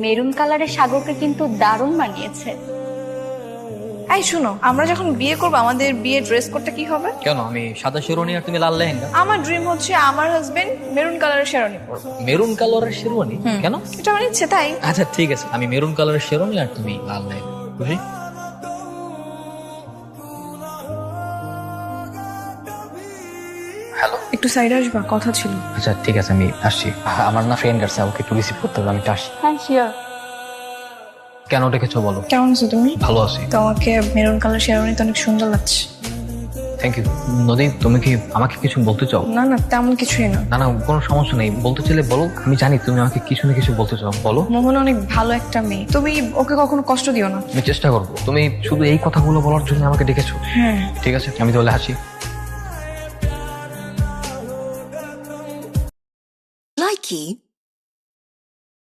Maroon কালারের সাগরকে কিন্তু দারুণ মানিয়েছে। এই শোনো, আমরা যখন বিয়ে করবো আমাদের বিয়ের ড্রেস কোডটা কি হবে? কেন, আমি সাদা শেরওয়ানি আর তুমি লাল লেহেঙ্গা? আমার ড্রিম হচ্ছে আমার হাজবেন্ড মেরুন কালারের শেরওয়ানি পরবে। মেরুন কালারের শেরওয়ানি? কেন? এটা আমার ইচ্ছে তাই। আচ্ছা ঠিক আছে, আমি মেরুন কালারের শেরওয়ানি আর তুমি লাল লেহেঙ্গা। খুশি? হ্যালো। একটু সাইডে আসবা, কথা ছিল। আচ্ছা ঠিক আছে, আমি আসছি। আমার না ফ্রেন্ড আছে, ওকে একটু রিসিভ করতে হবে, আমি আসছি। হ্যাঁ শিওর। কেন ডেকেছো বলো? কেমন আছো তুমি? ভালো আছি। তোমাকে মেরুন কালার শেরওয়ানি তো অনেক সুন্দর লাগছে। Thank you. নদী, তুমি কি আমাকে কিছু বলতে চাও? না না, তেমন কিছুই না। না না, কোনো সমস্যা নেই, বলতে চাইলে বলো। আমি জানি তুমি আমাকে কিছু না কিছু বলতে চাও, বলো। মোহন অনেক ভালো একটা মেয়ে, তুমি ওকে কখনো কষ্ট দিও না। আমি চেষ্টা করবো। তুমি শুধু এই কথাগুলো বলার জন্য আমাকে ডেকেছো? হ্যাঁ। ঠিক আছে, আমি তাহলে আসি। Likey